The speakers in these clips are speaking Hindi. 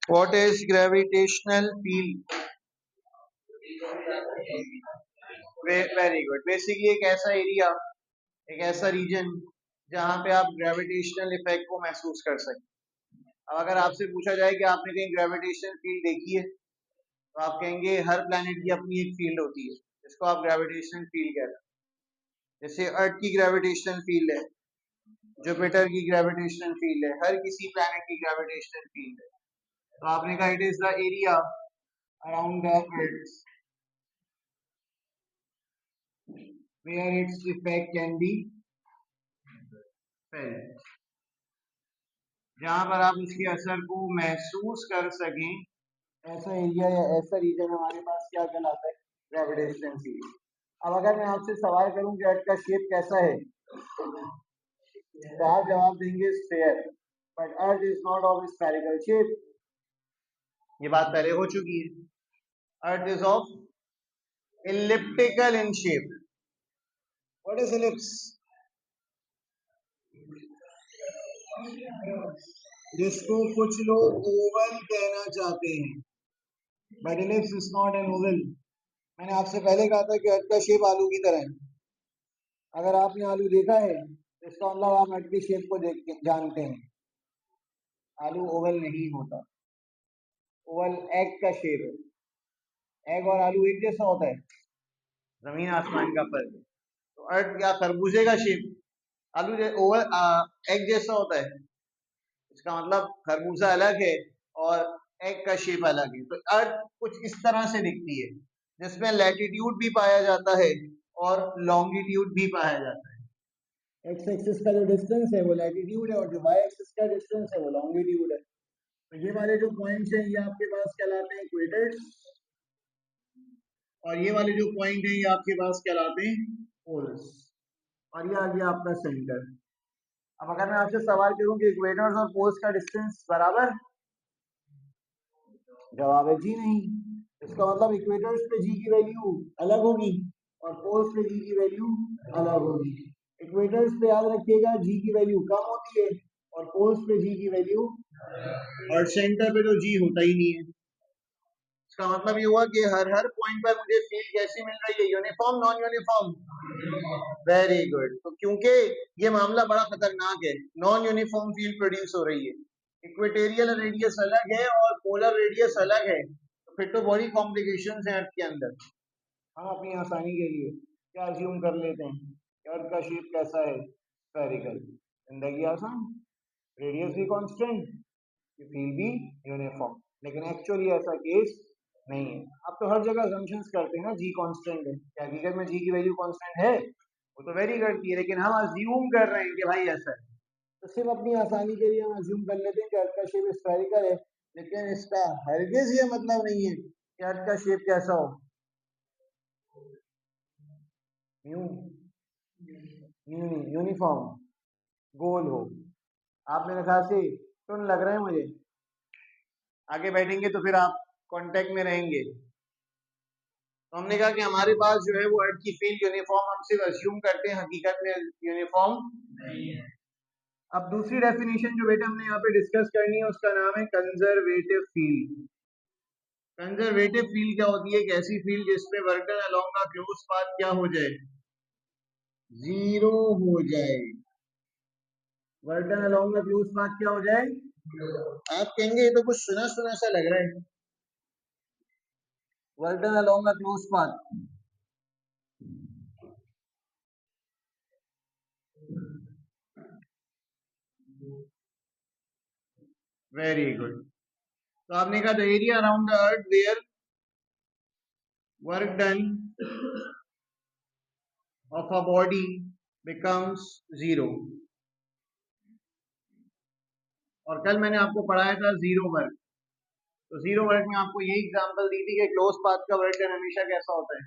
What is gravitational field? Very good. Basically एक ऐसा एरिया, एक ऐसा रीजन जहाँ पे आप ग्रेविटेशनल इफेक्ट को महसूस कर सकते हैं। अब अगर आपसे पूछा जाए कि आपने कहीं ग्रेविटेशनल फील्ड देखी है, तो आप कहेंगे हर प्लैनेट की अपनी एक फील्ड होती है, जिसको आप ग्रेविटेशनल फील्ड कहते हैं। जैसे अर्थ की ग्रेविटेशनल फील्ड है, जुपिटर की ग्रेविटेशनल फील्ड है, हर किसी प्लैनेट की ग्रेविटेशनल फील्ड है। तो आपने कहा it is the area around the earth where its effect can be felt, जहां पर आप उसके असर को महसूस कर सकें, ऐसा एरिया या ऐसा रीजन हमारे पास क्या कहलाता है? Gravitational field. अब अगर मैं आपसे सवाल करूं कि अर्थ का शेप कैसा है, तो आप जवाब देंगे sphere, but earth is not of spherical shape. ये बात पहले हो चुकी है। Earth is of elliptical in shape. What is ellipse? जिसको कुछ लोग ओवल कहना चाहते हैं, but ellipse is not an oval. मैंने आपसे पहले कहा था कि अर्थ का शेप आलू की तरह है। अगर आपने आलू देखा है तो इसका मतलब आप अर्थ के शेप को देख के जानते हैं। आलू ओवल नहीं होता, ओवल एग का शेप है। एग और आलू एक जैसा होता है, जमीन आसमान का फर्क है। तो अर्थ या खरबूजे का शेप आलू ओवल एग जैसा होता है, इसका मतलब खरबूजा अलग है और एग का शेप अलग है। तो अर्थ कुछ इस तरह से दिखती है, जिसमें लैटिट्यूड भी पाया जाता है और लॉन्गिट्यूड भी पाया जाता है। एक्स एक्सिस का जो डिस्टेंस है वो लैटिट्यूड है, और जो वाई एक्सिस का डिस्टेंस है वो लॉन्गिट्यूड है। तो ये वाले जो पॉइंट्स हैं ये आपके पास कहलाते हैं इक्वेटर्स, और ये वाले जो पॉइंट हैं ये आपके पास कहलाते हैं पोल्स, और ये आ गया आपका सेंटर। अब अगर मैं आपसे सवाल करूं कि इक्वेटर्स और पोल्स का डिस्टेंस बराबर, जवाब है जी नहीं। इसका मतलब इक्वेटर्स पे जी की वैल्यू अलग होगी और पोल्स पे जी की वैल्यू अलग होगी। इक्वेटर्स पे याद रखिएगा जी की वैल्यू कम होती है और पोल्स पे जी की वैल्यू, और सेंटर पे तो जी होता ही नहीं है। इसका मतलब ये हुआ कि हर हर पॉइंट पर मुझे फील्ड कैसी मिल रही है? Uniform, non uniform? Very good. तो क्योंकि ये मामला बड़ा खतरनाक है, नॉन यूनिफॉर्म फील्ड प्रोड्यूस हो रही है, इक्वेटोरियल रेडियस अलग है और पोलर रेडियस अलग है, तो फिर तो बड़ी कॉम्प्लिकेशंस हैं अर्थ के अंदर। हम अपनी आसानी के लिए क्या अज्यूम कर लेते हैं कि अर्थ का शेप कैसा है? स्फेरिकल। जिंदगी आसान, रेडियस भी कांस्टेंट, फील्ड भी यूनिफॉर्म, लेकिन एक्चुअली ऐसा केस नहीं है। अब तो हर जगह assumptions करते हैं ना, जी कांस्टेंट है, क्या हकीकत में जी की वैल्यू कांस्टेंट है? वो तो वेरी करती है, लेकिन हम अज्यूम कर रहे हैं कि भाई ऐसा है। तो सिर्फ अपनी आसानी के लिए हम अज्यूम कर लेते हैं कि अर्थ का शेप स्फेरिकल है, लेकिन इसका हरगिज ये मतलब नहीं है कि अर्थ का शेप कैसा हो, यूनिफॉर्म, गोल हो। आप मेरे ख्याल से टुन लग रहे हैं मुझे, आगे बैठेंगे तो फिर आप कांटेक्ट में रहेंगे। तो हमने कहा कि हमारे पास जो है वो अर्थ की फील्ड यूनिफॉर्म, हम सिर्फ अज्यूम करते हैं, हकीकत में यूनिफॉर्म नहीं है। अब दूसरी डेफिनेशन जो बेटा हमने यहाँ पे डिस्कस करनी है उसका नाम है कंजर्वेटिव फील्ड। कंजर्वेटिव फील्ड क्या होती है? एक ऐसी फील्ड जिसमें work done along the close path क्या हो जाए? जीरो हो जाए। Work done along the close path क्या हो जाए? आप कहेंगे ये तो कुछ सुना सुना सा लग रहा है। Work done along the close path, very good. तो आपने कहा the area around the earth where work done of a body becomes zero। और कल मैंने आपको पढ़ाया था जीरो वर्क। तो जीरो वर्क में आपको यही एग्जांपल दी थी कि क्लोज पाथ का वर्क डन हमेशा कैसा होता है,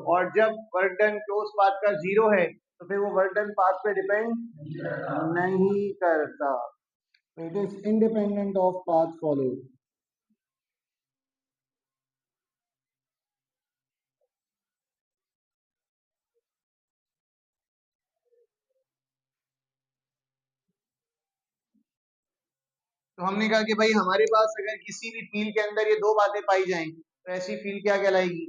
और जब वर्क डन क्लोज पाथ का जीरो है तो फिर वो वर्क डन पाथ पे डिपेंड नहीं करता, it is independent of path followed. तो हमने कहा कि भाई हमारे पास अगर किसी भी फील्ड के अंदर ये दो बातें पाई जाएं तो ऐसी फील्ड क्या कहलाएगी?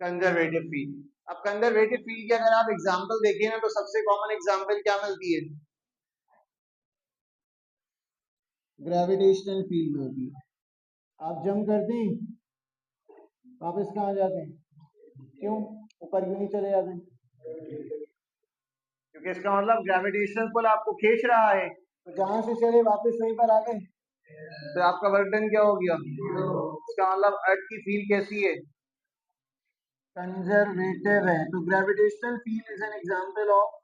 Conservative field. अब कंजर्वेटिव फील्ड की अगर आप एग्जांपल देखें ना तो सबसे कॉमन एग्जांपल क्या मिलती है? ग्रेविटेशनल फील्ड मिलती है। आप जंप करते हैं वापस कहाँ जाते हैं? क्यों ऊपर क्यों नहीं चले जाते? क्योंकि इसका मतलब ग्रेविटेशनल पुल आपको खींच रहा है, तो जहां से चले वापस वहीं पर आ गए, तो आपका वर्क डन क्या हो गया? इसका मतलब अर्थ की फील्ड कैसी है? कंजर्वेटिव है। तो gravitational field is an example of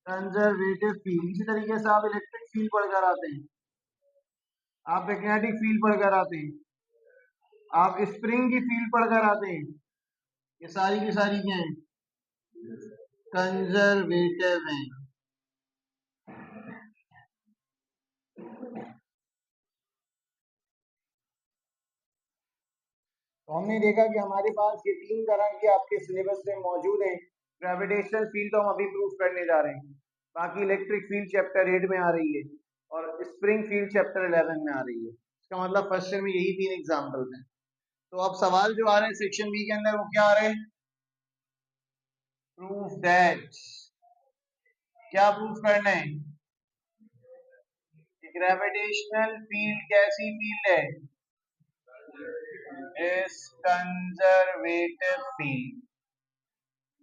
conservative field. इसी तरीके से आप इलेक्ट्रिक फील्ड पढ़कर आते हैं, आप मैग्नेटिक फील्ड पढ़कर आते हैं, आप स्प्रिंग की फील्ड पढ़कर आते हैं। ये सारी की सारी क्या है? कंजर्वेटिव हैं। तो हमने देखा कि हमारे पास ये तीन तरह के आपके सिलेबस में मौजूद हैं। ग्रेविटेशनल फील्ड तो हम अभी प्रूफ करने जा रहे हैं, बाकी इलेक्ट्रिक फील्ड चैप्टर 8 में आ रही है और स्प्रिंग फील्ड चैप्टर 11 में आ रही है। इसका मतलब फर्स्ट ईयर में यही तीन एग्जाम्पल हैं। तो अब सवाल जो आ रहे हैं सेक्शन बी के अंदर वो क्या आ रहे हैं? प्रूफ दैट, क्या प्रूफ करना है? ग्रेविटेशनल फील्ड कैसी फील्ड है? Is conservative field.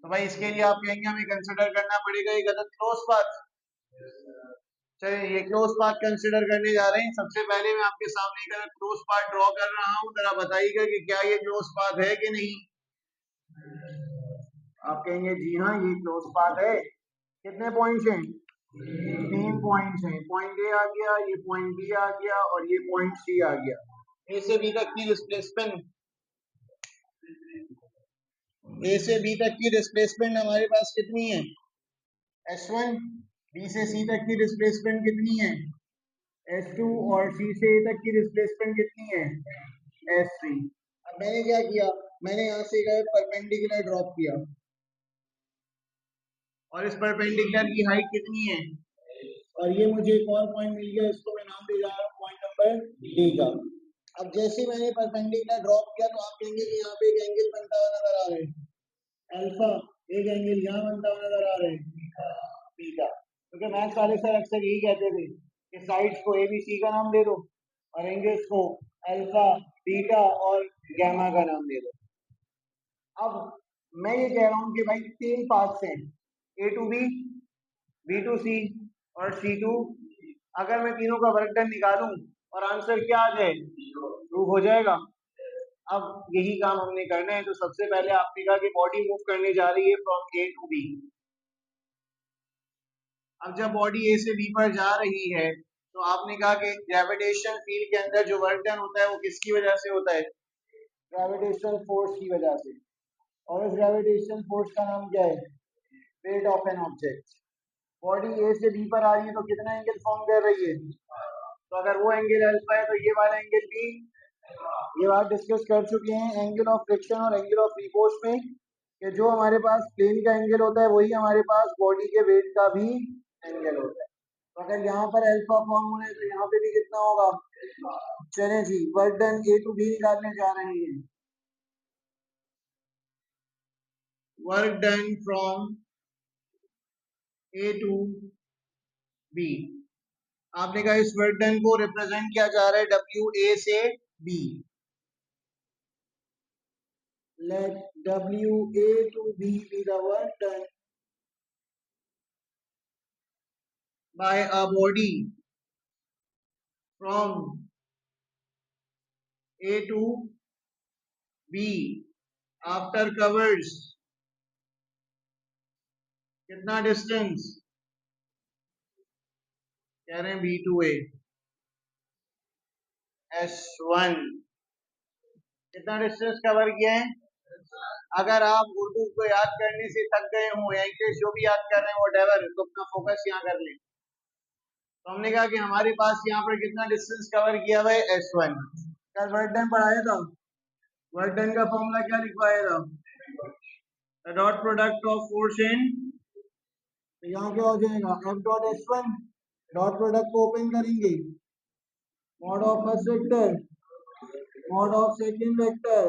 तो भाई इसके लिए आप कहेंगे हमें कंसिडर करना पड़ेगा ये गलत क्लोज पाथ। चलिए ये क्लोज पाथ कंसिडर करने जा रहे हैं। सबसे पहले मैं आपके सामने एक क्लोज पाथ ड्रॉ कर रहा हूं, जरा बताइएगा कि क्या ये क्लोज पाथ है कि नहीं। आप कहेंगे जी हाँ ये क्लोज पाथ है। कितने पॉइंट्स हैं? 3 पॉइंट्स हैं। पॉइंट ए आ गया, ये पॉइंट बी आ गया और ये पॉइंट सी आ गया। ए से बी तक की डिस्प्लेसमेंट, ए से बी तक की डिस्प्लेसमेंट हमारे पास कितनी है? S1। बी से सी तक की डिस्प्लेसमेंट कितनी है? S2। और सी से ए तक की डिस्प्लेसमेंट कितनी है? S3। अब मैंने क्या किया, मैंने यहाँ से एक परपेंडिकुलर ड्रॉप किया और इस परपेंडिकुलर की हाइट कितनी है? और ये मुझे एक और पॉइंट मिल गया, इसको मैं नाम दे जा रहा हूँ पॉइंट नंबर डी का। अब जैसे मैंने परपेंडिकुलर ड्रॉप किया तो आप कहेंगे कि यहाँ पे एक एंगल बनता हुआ नजर आ रहा है अल्फा, एक एंगल यहाँ बनता हुआ नजर आ रहा है बीटा। क्योंकि मैथ्स वाले सर अक्सर यही कहते थे कि साइड्स को ए बी सी का नाम दे दो और एंगल्स को अल्फा, बीटा और गैमा का नाम दे दो। अब मैं ये कह रहा हूँ कि भाई तीन पाथ्स हैं, ए टू बी, बी टू सी और सी टू। अगर मैं तीनों का वर्क डन निकालूं और आंसर क्या आ जाए, प्रूव हो जाएगा। अब यही काम हमने करना है। तो सबसे पहले आपने कहा कि बॉडी मूव करने जा रही है फ्रॉम ए टू बी। अब जब बॉडी ए से बी पर जा रही है तो आपने कहा कि ग्रेविटेशन फील्ड के अंदर जो वर्क डन होता है वो किसकी वजह से होता है? ग्रेविटेशनल फोर्स की वजह से। और इस ग्रेविटेशनल फोर्स का नाम क्या है? Weight of an object. Body A से बी पर आ रही है तो कितना एंगल फॉर्म कर रही है? तो अगर वो एंगल अल्फा है तो ये वाला एंगल भी, ये बात डिस्कस कर चुके हैं एंगल ऑफ फ्रिक्शन और एंगल ऑफ रिपोर्स में, कि जो हमारे पास प्लेन का एंगल होता है वही हमारे पास बॉडी के वेट का भी एंगल होता है। तो अगर यहाँ पर अल्फा फॉर्म हो रहा है तो यहाँ पे भी कितना होगा? चले जी work done A to B निकालने जा रहे हैं। Work done from A to B. आपने कहा इस वर्क डन को रिप्रेजेंट किया जा रहा है डब्ल्यू ए से B. let WA to B be the work done by a body from A to B after covers कितना डिस्टेंस कह रहे हैं? B to A S1। कितना डिस्टेंस कवर किया है? अगर आप उर्दू को याद करने से थक गए हो या इंग्लिश जो भी याद कर रहे हैं व्हाटएवर, तो अपना फोकस यहाँ कर लें। तो हमने कहा कि हमारे पास यहाँ पर कितना डिस्टेंस कवर किया हुआ है? S1। कल वर्क डन पढ़ाया था, वर्क डन का फॉर्मूला क्या लिखवाया था? Dot product of force in, तो यहाँ क्या हो जाएगा? F dot S1 dot product को ओपन करेंगे, mod of first vector, mod of second vector,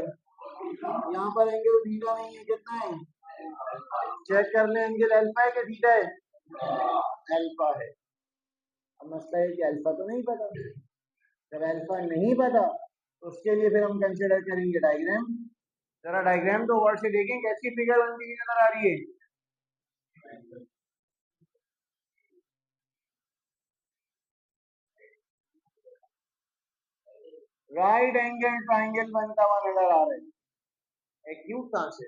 यहाँ पर एंगल थीटा नहीं है, कितना है चेक कर ले, एंगल अल्फा है कि थीटा है, अल्फा है। अब मसला है कि अल्फा तो नहीं पता, जब अल्फा नहीं पता तो उसके लिए फिर हम कंसिडर करेंगे डायग्राम। जरा डायग्राम तो वर्ड से देखें कैसी फिगर बनती हुई नजर आ रही है। राइट एंगल ट्राइंगल बनता हुआ नजर आ रहा है, क्यों कहां से।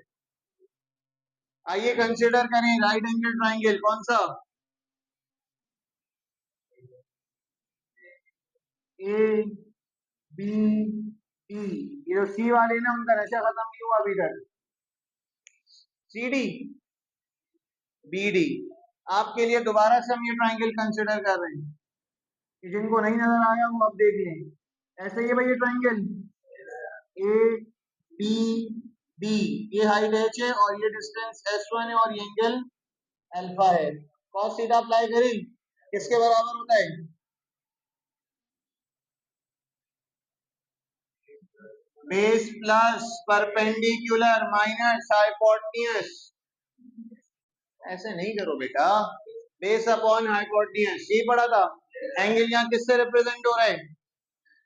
आइए कंसिडर करें राइट एंगल ट्राइंगल कौन सा, ए बी डी, ये जो सी वाले ना उनका नशा खत्म नहीं हुआ अभी तक, सी डी बी डी। आपके लिए दोबारा से हम ये ट्राइंगल कंसिडर कर रहे हैं कि जिनको नहीं नजर आया वो अब देख लें। ऐसे ही है भाई ये ट्राइंगल ए बी डी, ये हाइट एच है और ये डिस्टेंस S1 है और ये एंगल अल्फा है। कॉस थीटा अप्लाई करें किसके बराबर होता है, base plus perpendicular minus hypotenuse. ऐसे नहीं करो बेटा, बेस अपॉन हाइपोटेन्यूज यही पढ़ा था। एंगल यहाँ किससे रिप्रेजेंट हो रहा है,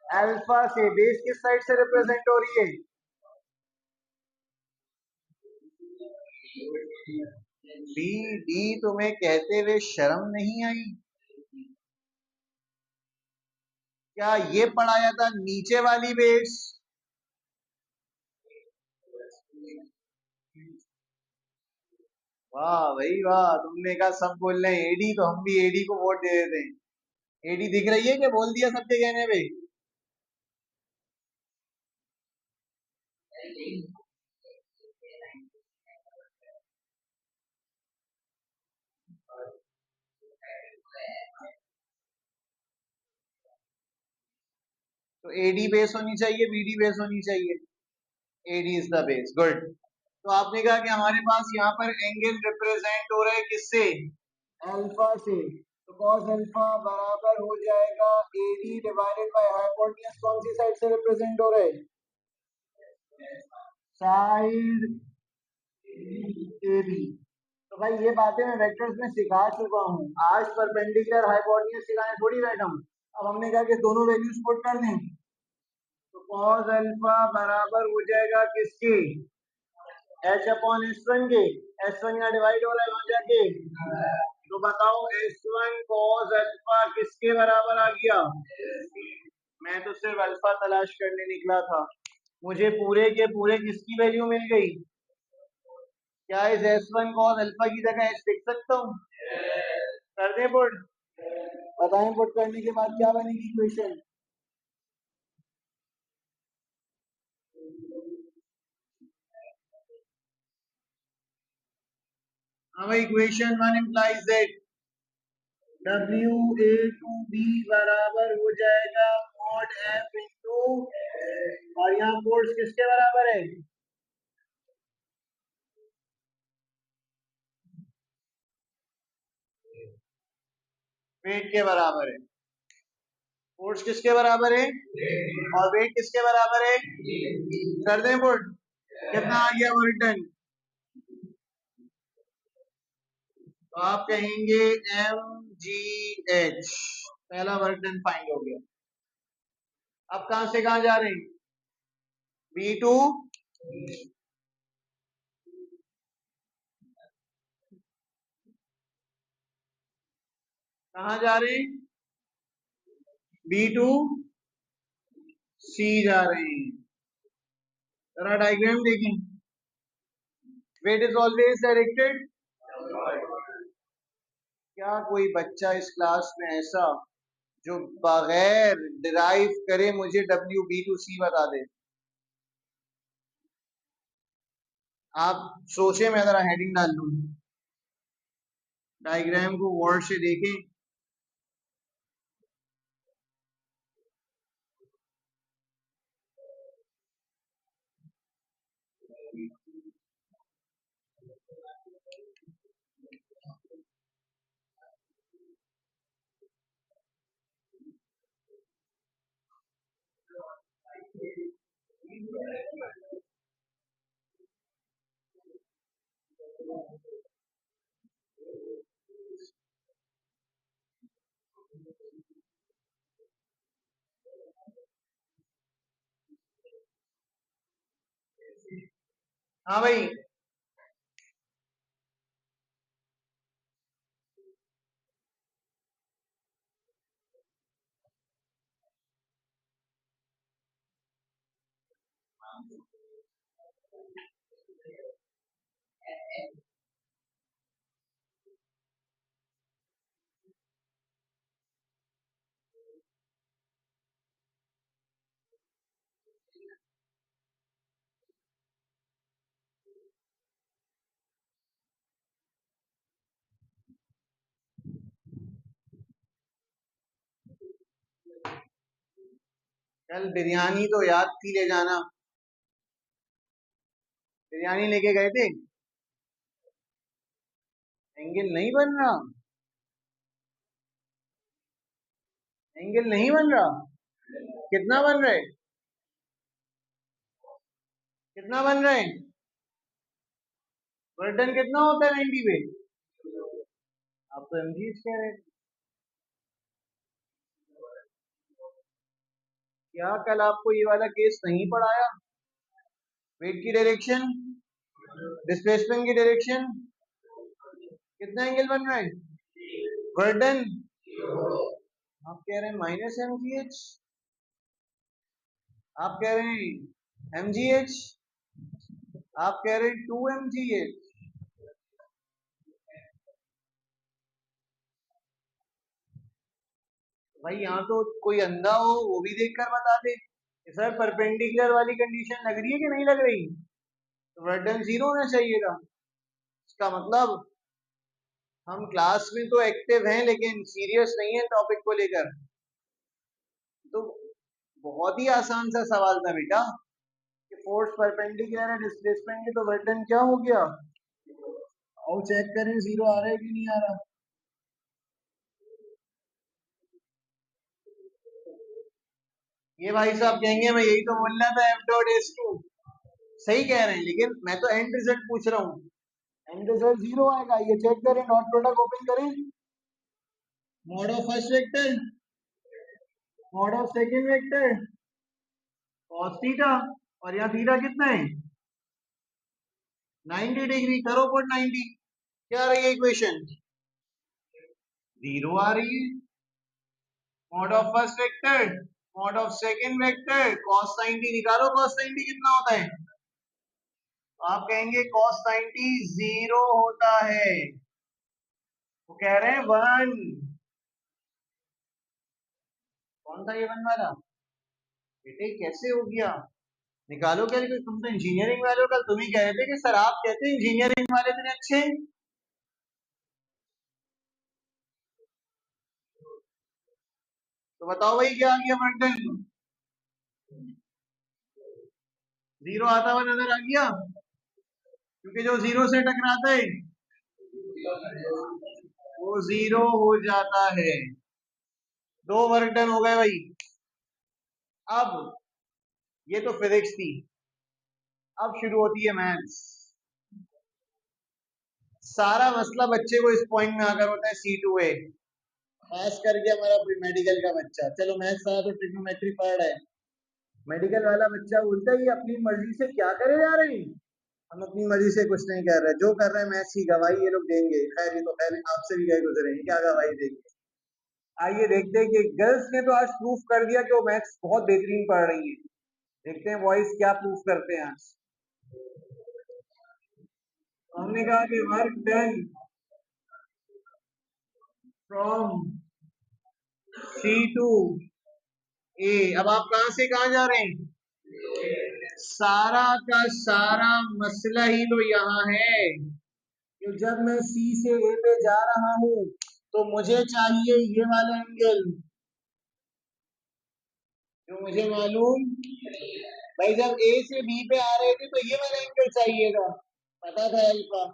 अल्फा से। बेस किस साइड से रिप्रेजेंट हो रही है, बी डी। तुम्हें कहते हुए शर्म नहीं आई, क्या ये पढ़ाया था नीचे वाली बेस। वाह भाई वाह, तुमने कहा सब बोल रहे हैं एडी, तो हम भी एडी को वोट दे देते हैं। एडी दिख रही है कि बोल दिया सबके कहने पे। तो एडी बेस होनी चाहिए, बीडी बेस होनी चाहिए, AD is the base, good. तो आपने कहा कि हमारे पास यहाँ पर एंगल रिप्रेजेंट हो रहा है किससे, अल्फा से। तो cos अल्फा बराबर हो जाएगा एडी डिवाइडेड बाय हाइपोटेन्यूज। कौन सी साइड से रिप्रेजेंट हो रहा है, साइड ए बी। तो भाई ये बातें मैं वेक्टर्स में सिखा चुका हूँ, आज परपेंडिकुलर हाइपोटेन्यूज सिखाने थोड़ी बैठा हूँ। अब हमने कहा कि दोनों वैल्यूज पुट कर दें, तो cos अल्फा बराबर हो जाएगा किसके, एच अपॉन S1 के। S1 यहाँ डिवाइड हो रहा है वहां जाके, तो बताओ S1 cos अल्फा किसके बराबर आ गया। मैं तो सिर्फ अल्फा तलाश करने निकला था, मुझे पूरे के पूरे किसकी वैल्यू मिल गई। क्या इस S1 cos अल्फा की जगह H लिख सकता हूँ, कर दें पुट, बताएं पुट करने के बाद क्या बनेगी इक्वेशन। हाँ equation one implies that W A to B बराबर हो जाएगा मॉड F इंटू, और यहाँ फोर्स किसके बराबर है, वेट के बराबर है। फोर्स किसके बराबर है और वेट किसके बराबर है, कर दें पुट, कितना आ गया वर्क डन। तो आप कहेंगे MGH, पहला वर्क डन फाइंड हो गया। अब कहां से कहां जा रहे हैं, B2 कहां जा रहे हैं, B2 C जा रहे हैं। जरा डायग्राम देखें, वेट इज ऑलवेज डायरेक्टेड। क्या कोई बच्चा इस क्लास में ऐसा जो बगैर डिराइव करे मुझे WB2C बता दे। आप सोचे, मैं जरा हेडिंग डाल दूं, डायग्राम को वर्ड से देखें। हाँ भाई, कल बिरयानी तो याद थी ले जाना। बिरयानी लेके गए थे। एंगल नहीं बन रहा। एंगल नहीं बन रहा। कितना बन रहा है? कितना बन रहा है? वर्डन कितना होता है 90 पे? आप तो एमजी कह रहे थे। क्या कल आपको ये वाला केस नहीं पढ़ाया? वेट की डायरेक्शन, डिस्प्लेसमेंट की डायरेक्शन, कितना एंगल बन रहा है? वर्डन आप कह रहे हैं -mgh, आप कह रहे हैं mgh, आप कह रहे हैं 2 mgh। भाई यहाँ तो कोई अंधा हो वो भी देखकर बता दे कि सर परपेंडिकुलर वाली कंडीशन लग रही है कि नहीं लग रही, तो वर्डन 0 होना चाहिए था। इसका मतलब हम क्लास में तो एक्टिव हैं लेकिन सीरियस नहीं है टॉपिक को लेकर। तो बहुत ही आसान सा सवाल था बेटा कि फोर्स परपेंडिकुलर है डिस्प्लेसमेंट की, तो वर्डन क्या हो गया? और चेक करें 0 आ रहा है कि नहीं आ रहा। ये भाई साहब कहेंगे मैं यही तो बोल रहा था एफ डॉट एस टू। सही कह रहे हैं लेकिन मैं तो एंड रिजल्ट पूछ रहा हूँ। एंड रिजल्ट 0 आएगा, ये चेक करें, डॉट प्रोडक्ट ओपन करें। Mod of first vector, mod of second vector, cos theta, और यहाँ थीटा कितना है? 90 डिग्री। करो पुट 90। क्या आ रही है इक्वेशन? 0 आ रही है। Mod of first vector, mod of second vector, cos 90 निकालो, cos 90 कितना होता है? तो आप कहेंगे cos 90 0 होता है। वो कह रहे हैं 1। कौन था ये 1 वाला? बेटे कैसे हो गया? निकालो कैलकुलेट, तुम तो इंजीनियरिंग वाले हो, कल तुम ही कह रहे थे कि सर आप कहते हैं इंजीनियरिंग वाले इतने अच्छे हैं। तो बताओ भाई क्या आ गया वर्डन? 0 आता हुआ नजर आ गया, क्योंकि जो 0 से टकराता है वो 0 हो जाता है। 2 वर्क डन हो गए भाई। अब ये तो फिजिक्स थी, अब शुरू होती है मैथ्स। सारा मसला बच्चे को इस पॉइंट में आकर होता है C2A, खास करके हमारा मेडिकल का बच्चा। चलो मैथ्स आया तो ट्रिग्नोमेट्री पढ़ रहा है, मेडिकल वाला बच्चा बोलता है ये अपनी मर्जी से क्या करे जा रहे हैं। हम अपनी मर्जी से कुछ नहीं कर रहे, जो कर रहे हैं मैथ्स की गवाही ये लोग देंगे। खैर ये तो खैर आपसे भी गए गुजरे हैं, क्या गवाही देंगे। आइए देखते हैं कि गर्ल्स ने तो आज प्रूफ कर दिया कि वो मैथ्स बहुत बेहतरीन पढ़ रही है। देखते हैं बॉयज क्या प्रूफ करते हैं आज। हमने कहा कि वर्क डन फ्रॉम C2A। अब आप कहां से कहां जा रहे हैं? सारा का सारा मसला ही तो यहाँ है कि जब मैं C से A पे जा रहा हूं तो मुझे चाहिए ये वाला एंगल, जो मुझे मालूम। भाई जब A से B पे आ रहे थे तो ये वाला एंगल चाहिएगा, पता था अल्फा।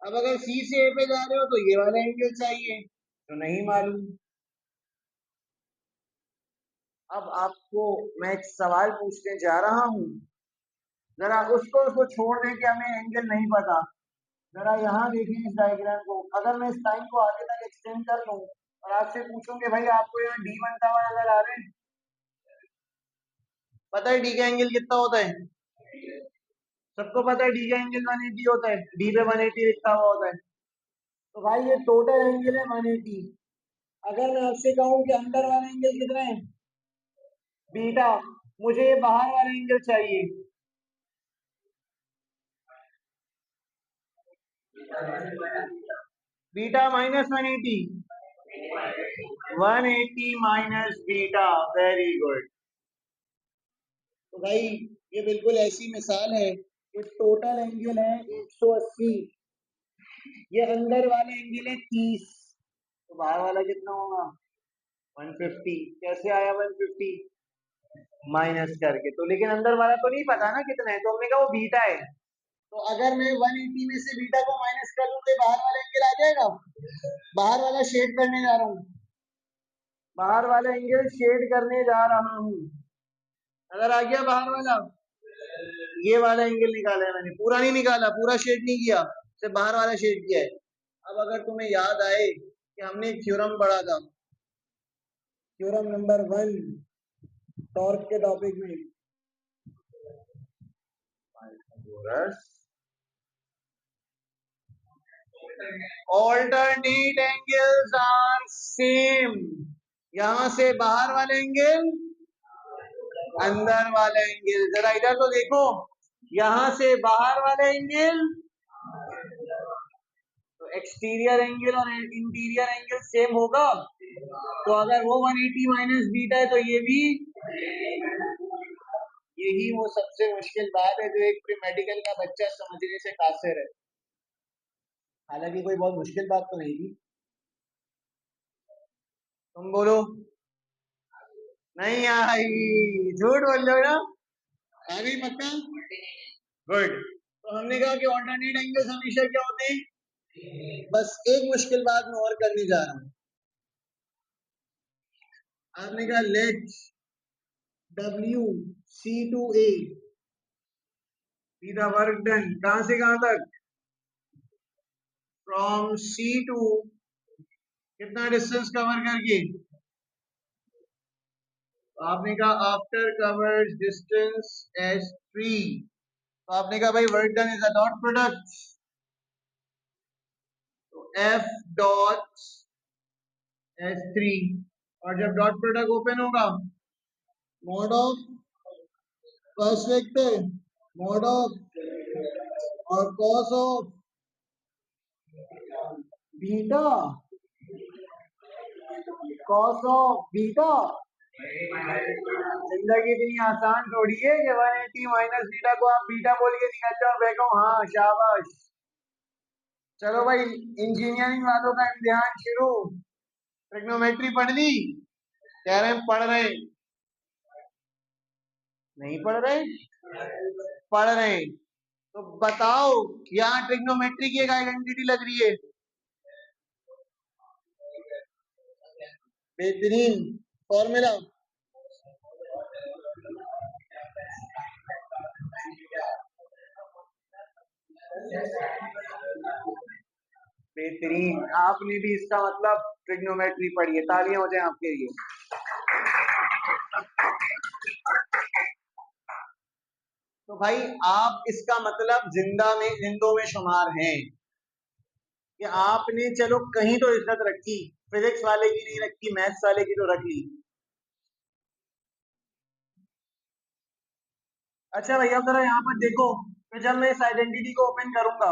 अब अगर C से A पे जा रहे हो तो ये वाला एंगल चाहिए, तो नहीं मालूम। अब आपको मैं एक सवाल पूछने जा रहा हूं जरा उसको उसको छोड़ दें कि हमें एंगल नहीं पता। जरा यहाँ देखिए इस डायग्राम को, अगर मैं इस लाइन को आगे तक एक्सटेंड कर लूं और आपसे पूछूं कि भाई आपको यहाँ डी बनता हुआ नजर आ रहे हैं, पता है डी का एंगल कितना होता है? सबको पता है डी का एंगल 180 होता है, डी पे 180 लिखा हुआ होता है। तो भाई ये टोटल एंगल है 180। अगर मैं आपसे कहूं कि अंदर वाला एंगल कितना है, बीटा, मुझे ये बाहर वाला एंगल चाहिए, beta minus 180, 180 minus beta, very good. तो भाई ये बिल्कुल ऐसी मिसाल है कि टोटल एंगल है 180, ये अंदर वाला एंगल है 30, तो बाहर वाला कितना होगा 150। कैसे आया 150? माइनस करके। तो लेकिन अंदर वाला तो नहीं पता ना कितना है, तो हमने कहा वो बीटा है। तो अगर मैं 180 में से बीटा को माइनस कर दूं तो बाहर वाला एंगल आ जाएगा। बाहर वाला शेड करने जा रहा हूँ, बाहर वाला एंगल शेड करने जा रहा हूँ। अगर आ गया बाहर वाला, ये वाला एंगल निकाला है मैंने, पूरा नहीं निकाला, पूरा शेड नहीं किया, सिर्फ बाहर वाला शेड किया है। अब अगर तुम्हें याद आए कि हमने एक थ्योरम पढ़ा था, थ्योरम नंबर 1 टॉर्क के टॉपिक में, ऑल्टरनेट एंगल्स आर सेम। यहां से बाहर वाले एंगल, अंदर वाला एंगल, जरा इधर तो देखो, यहां से बाहर वाला एंगल, तो एक्सटीरियर एंगल और इंटीरियर एंगल सेम होगा। तो अगर वो 180 माइनस बीटा है तो ये भी, यही वो सबसे मुश्किल बात है जो एक प्री मेडिकल का बच्चा समझने से कासिर है। हालांकि कोई बहुत मुश्किल बात तो नहीं थी। तुम बोलो नहीं आई, झूठ बोल लो ना, आ गई पक्का, गुड। तो हमने कहा कि ऑल्टरनेट एंगल्स हमेशा क्या होते हैं। बस एक मुश्किल बात मैं और करने जा रहा हूं। आपने कहा let W C to A B the work done, कहां से कहां तक, फ्रॉम सी टू, कितना डिस्टेंस कवर करके, तो आपने कहा आफ्टर कवर्ड डिस्टेंस एस 3, तो आपने कहा भाई work done is a dot product, तो एफ डॉट एस 3, और जब डॉट प्रोडक्ट ओपन होगा, mod of first vector, mod of और cos of beta, cos of beta. जिंदगी इतनी आसान थोड़ी है कि 180 माइनस बीटा को आप बीटा बोल के निकल जाओ, मैं कहूं हाँ शाबाश। चलो भाई इंजीनियरिंग वालों का इम्तिहान शुरू। ट्रिग्नोमेट्री पढ़ ली? कह रहे हैं पढ़ रहे, नहीं पढ़ रहे, पढ़ रहे। तो बताओ यहाँ ट्रिग्नोमेट्री की एक आइडेंटिटी लग रही है, बेहतरीन फॉर्मूला, बेहतरीन। आपने भी इसका मतलब ट्रिग्नोमेट्री पढ़ी है, तालियां हो जाए आपके लिए। तो भाई आप इसका मतलब जिंदों में शुमार हैं कि आपने चलो कहीं तो इज्जत रखी, फिजिक्स वाले की नहीं रखी, मैथ्स वाले की तो रख ली। अच्छा भैया जरा यहाँ पर देखो, तो जब मैं इस आइडेंटिटी को ओपन करूंगा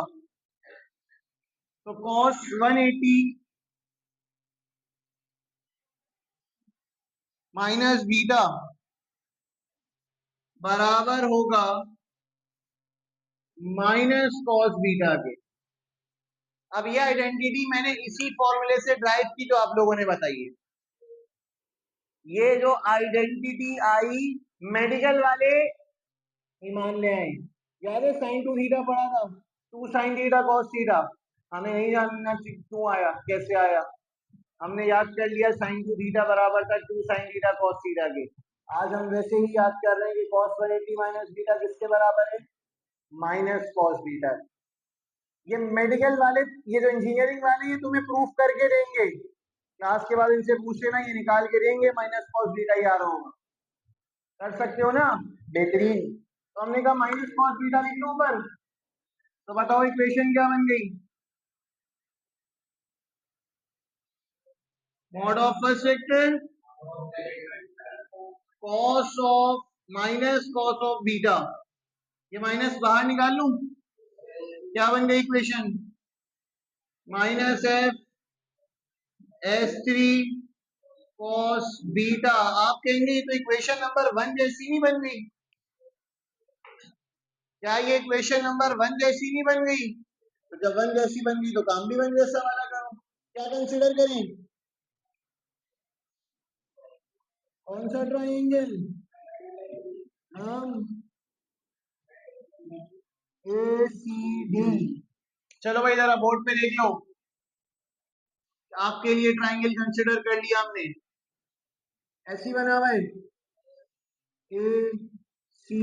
तो cos 180 माइनस बीटा बराबर होगा माइनस कॉस बीटा के। अब ये आइडेंटिटी मैंने इसी फॉर्मूले से ड्राइव की जो आप लोगों ने बताई है। ये जो आइडेंटिटी आई मेडिकल वाले ईमान ले आए। याद है साइन टू थीटा पढ़ा था, two sine theta cos theta, हमें नहीं जानना क्यों आया कैसे आया, हमने याद कर लिया साइन टू थीटा बराबर था two sine theta cos theta के। आज हम वैसे ही याद कर रहे हैं कि cos 180 माइनस बीटा किसके बराबर है, माइनस कॉस बीटा। ये मेडिकल वाले, ये जो इंजीनियरिंग वाले, ये तुम्हें प्रूफ करके देंगे, क्लास के बाद इनसे पूछ लेना, ये निकाल के देंगे माइनस कॉस बीटा ही आ रहा होगा। कर सकते हो ना, बेहतरीन। तो हमने कहा माइनस कॉस बीटा लिख लो ऊपर, तो बताओ इक्वेशन क्या बन गई, mod of first vector cos of minus cos of beta, ये माइनस बाहर निकाल लूं, क्या बन गई equation, minus F S three cos beta. आप कहेंगे तो इक्वेशन नंबर 1 जैसी नहीं बन गई, क्या ये इक्वेशन नंबर 1 जैसी नहीं बन गई, तो जब 1 जैसी बन गई तो काम भी 1 जैसा वाला करो। क्या कंसीडर करें, कौन सा ट्राइंगल, नाम ए सी डी। चलो भाई जरा बोर्ड पे देख लो, आपके लिए ट्राइंगल कंसीडर कर लिया हमने, ऐसी बना हुआ है, A C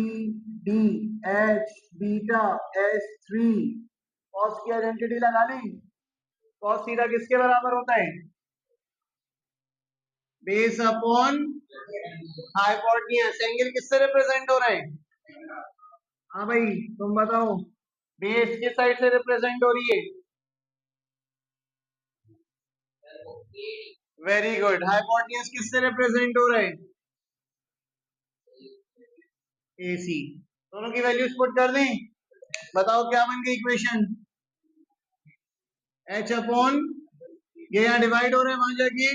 D H beta S three. Cos की आइडेंटिटी लगा लें, कॉस थीटा किसके बराबर होता है, बेस अपॉन हाइपोटेन्यूज। एंगल किससे रिप्रेजेंट हो रहा है, हाँ भाई तुम बताओ, बेस किस साइड से रिप्रेजेंट हो रही है, वेरी गुड। हाइपोटेन्यूज किससे रिप्रेजेंट हो रहा है, AC। दोनों की वैल्यूज पुट कर दें, बताओ क्या बन गई इक्वेशन, H अपॉन, ये यहाँ डिवाइड हो रहे हैं वहां जाके,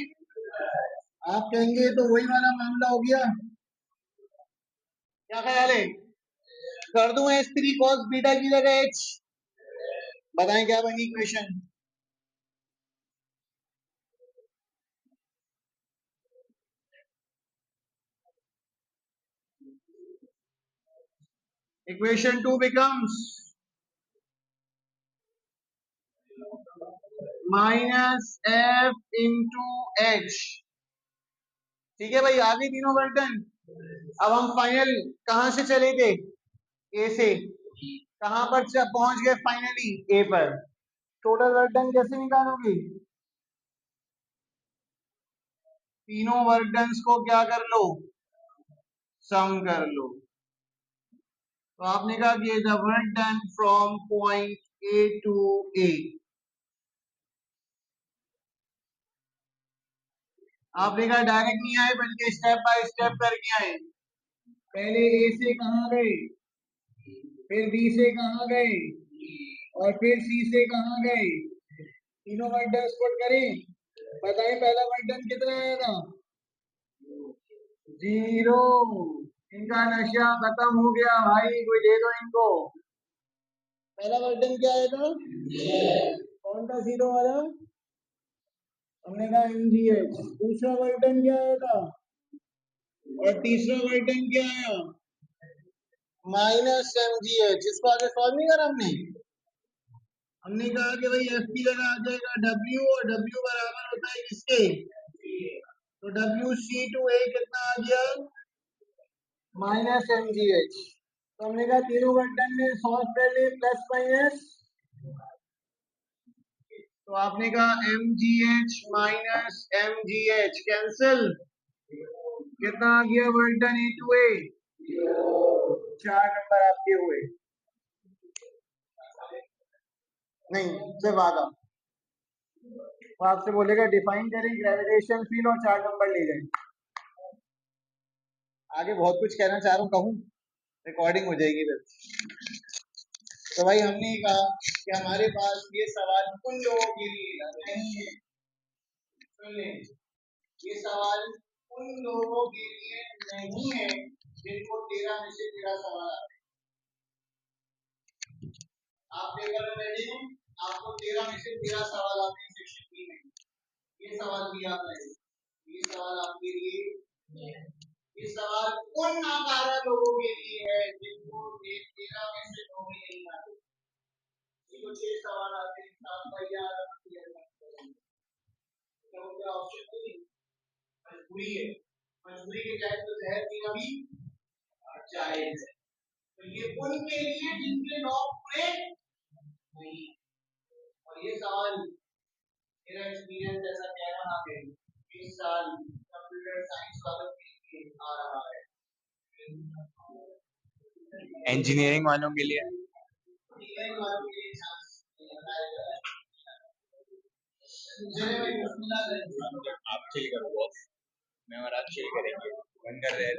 आप कहेंगे तो वही वाला मामला हो गया, क्या ख्याल है, कर दूं S3 cos बीटा की जगह H, बताएं क्या बनी equation, equation 2 becomes minus F into H. ठीक है भाई, आ गई तीनों वर्टन। अब हम फाइनल कहां से चले थे, ए से, कहां पर पहुंच गए फाइनली, ए पर। टोटल वर्टन कैसे निकालोगे, तीनों वर्टन्स को क्या कर लो, सम कर लो। तो आपने कहा कि the work done from point A to A, आपने कहा डायरेक्ट नहीं आए बल्कि स्टेप बाय स्टेप करके आए। पहले ए से कहां गए, फिर बी से कहां गए, और फिर सी से कहां गए, तीनों वर्डन पुट करें, बताएं पहला वर्डन कितना आया था, 0। इनका नशा खत्म हो गया भाई, कोई दे दो इनको। पहला वर्डन क्या आया था, कौन था 0 वाला, हमने कहा MGH। दूसरा वर्डन क्या आया था, और तीसरा वर्डन क्या आया, माइनस MGH। इसको आगे सॉल्व नहीं करा हमने, हमने कहा कि भाई F की जगह आ जाएगा W, और W बराबर होता है किसके, तो WC2A कितना आ गया, माइनस MGH। तो हमने कहा तीनों वर्टन में सॉल्व कर ले, प्लस माइनस, तो आपने कहा MGH माइनस MGH कैंसिल, कितना आ गया वर्टन ए टू ए, 4 नंबर आपके हुए, नहीं सिर्फ आधा। तो आपसे बोलेगा डिफाइन करें ग्रेविटेशन फील्ड और 4 नंबर ले जाएं। आगे बहुत कुछ कहना चाह रहा हूँ, कहूँ रिकॉर्डिंग हो जाएगी फिर। तो भाई हमने कहा कि हमारे पास ये सवाल उन लोगों के लिए नहीं है, सुन लें, ये सवाल उन लोगों के लिए नहीं है जिनको 13 में से 13 सवाल आते हैं। आप पेपर में बैठे हैं, आपको 13 में से 13 सवाल आते हैं सेक्शन बी में, ये सवाल भी आता है, ये सवाल आपके लिए नहीं है। ये सवाल उन नाकारा लोगों के लिए है जिनको 13 में से 9 भी नहीं आते, जिनको 6 सवाल आते हैं, आपका याद क्या ऑप्शन नहीं, मजबूरी है। मजबूरी के तहत तो जहर पीना भी जायज है। तो ये उनके लिए जिनके नौक पूरे नहीं। और ये सवाल मेरा एक्सपीरियंस ऐसा कह रहा है कि इस साल कंप्यूटर साइंस वालों के लिए आ रहा है, इंजीनियरिंग वालों के लिए इंजीनियरिंग वालों के लिए चांस लगाया जा रहा है। मुझे भी बिस्मिल्लाह करें। आप चिल करो बॉस, मैं और आप चिल करेंगे, बंद कर रहे हैं।